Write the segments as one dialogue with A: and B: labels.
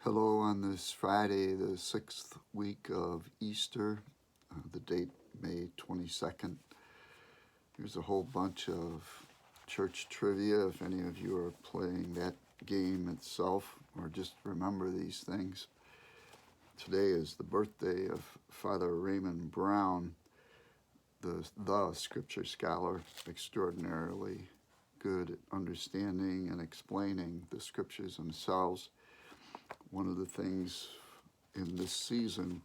A: Hello on this Friday, the sixth week of Easter, the date May 22nd. Here's a whole bunch of church trivia if any of you are playing that game itself or just remember these things. Today is the birthday of Father Raymond Brown, the scripture scholar, extraordinarily good at understanding and explaining the scriptures themselves. One of the things in this season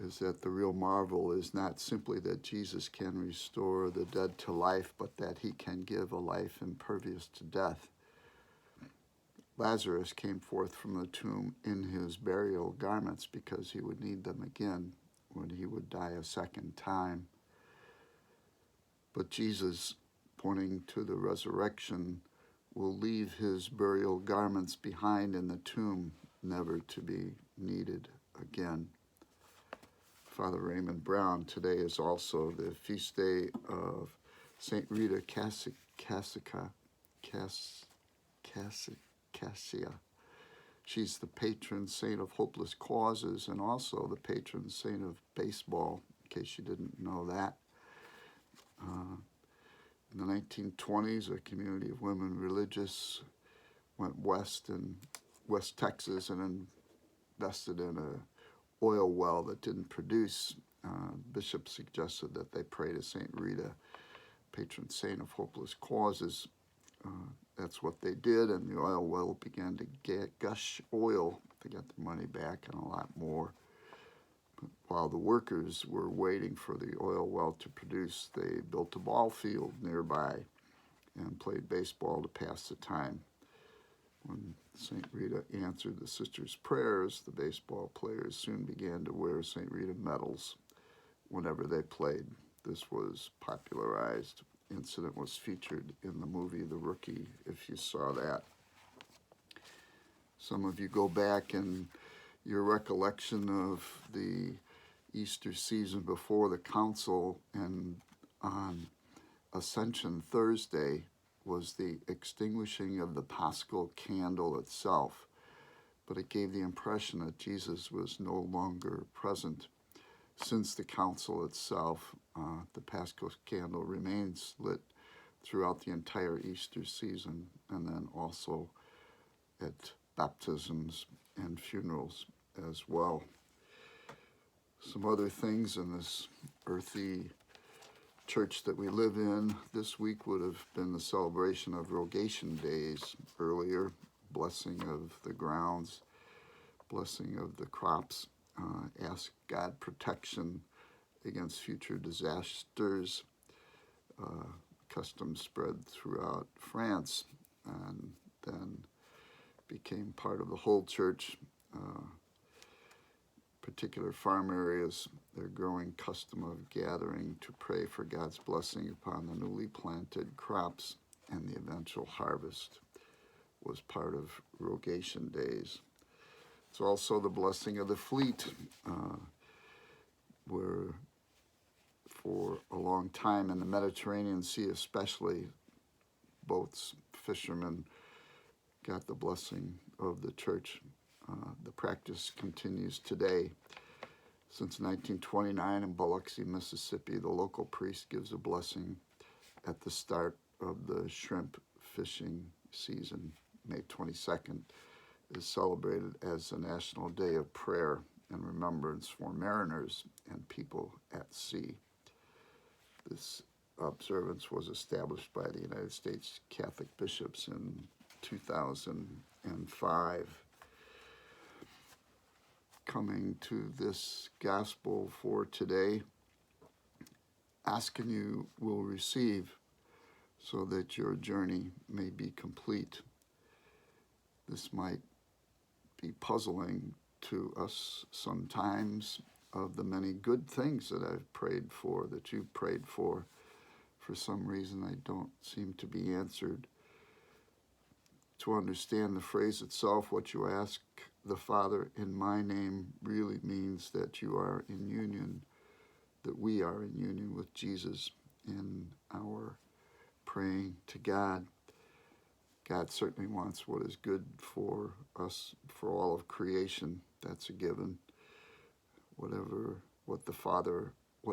A: is that the real marvel is not simply that Jesus can restore the dead to life, but that he can give a life impervious to death. Lazarus came forth from the tomb in his burial garments because he would need them again when he would die a second time. But Jesus, pointing to the resurrection, will leave his burial garments behind in the tomb, never to be needed again. Father Raymond Brown, today is also the feast day of St. Rita Cassia. She's the patron saint of hopeless causes and also the patron saint of baseball, in case you didn't know that. In the 1920s, a community of women religious went west in West Texas and invested in an oil well that didn't produce. Bishop suggested that they pray to St. Rita, patron saint of hopeless causes. That's what they did, and the oil well began to gush oil. They got the money back and a lot more. But while the workers were waiting for the oil well to produce, they built a ball field nearby and played baseball to pass the time. When St. Rita answered the sisters' prayers, the baseball players soon began to wear St. Rita medals whenever they played. This was popularized. Incident was featured in the movie The Rookie, if you saw that. Some of you go back and your recollection of the Easter season before the council, and on Ascension Thursday was the extinguishing of the Paschal candle itself, but it gave the impression that Jesus was no longer present. Since the council itself, the Paschal candle remains lit throughout the entire Easter season, and then also at baptisms and funerals as well. Some other things in this earthy church that we live in this week would have been the celebration of Rogation Days earlier, blessing of the grounds, blessing of the crops, ask God protection against future disasters. Custom spread throughout France and then became part of the whole church. Particular farm areas, their growing custom of gathering to pray for God's blessing upon the newly planted crops and the eventual harvest was part of Rogation Days. It's also the blessing of the fleet, where for a long time in the Mediterranean Sea especially, boats, fishermen got the blessing of the church. The practice continues today. Since 1929 in Biloxi, Mississippi, the local priest gives a blessing at the start of the shrimp fishing season. May 22nd is celebrated as a National Day of Prayer and Remembrance for mariners and people at sea. This observance was established by the United States Catholic bishops in 2005. Coming to this gospel for today, ask and you will receive, so that your journey may be complete. This might be puzzling to us sometimes, of the many good things that I've prayed for, that you've prayed for some reason I don't seem to be answered. To understand the phrase itself, what you ask the Father in my name really means that you are in union, that we are in union with Jesus in our praying to God. God certainly wants what is good for us, for all of creation. That's a given. What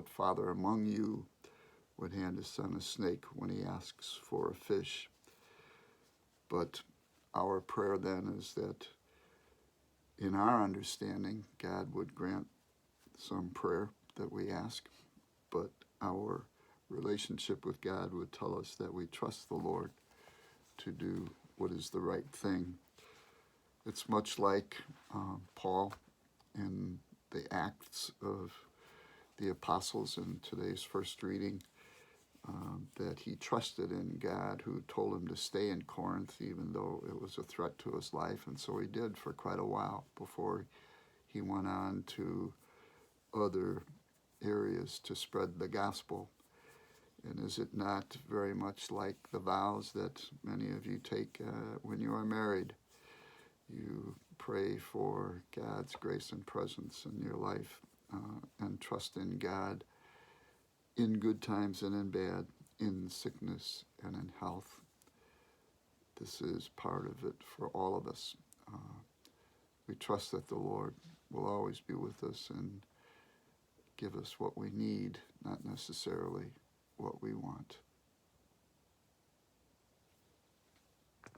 A: father among you would hand his son a snake when he asks for a fish? But our prayer then is that in our understanding, God would grant some prayer that we ask, but our relationship with God would tell us that we trust the Lord to do what is the right thing. It's much like Paul in the Acts of the Apostles in today's first reading, that he trusted in God who told him to stay in Corinth even though it was a threat to his life, and so he did for quite a while before he went on to other areas to spread the gospel. And is it not very much like the vows that many of you take when you are married? You pray for God's grace and presence in your life and trust in God in good times and in bad, in sickness and in health. This is part of it for all of us. We trust that the Lord will always be with us and give us what we need, not necessarily what we want.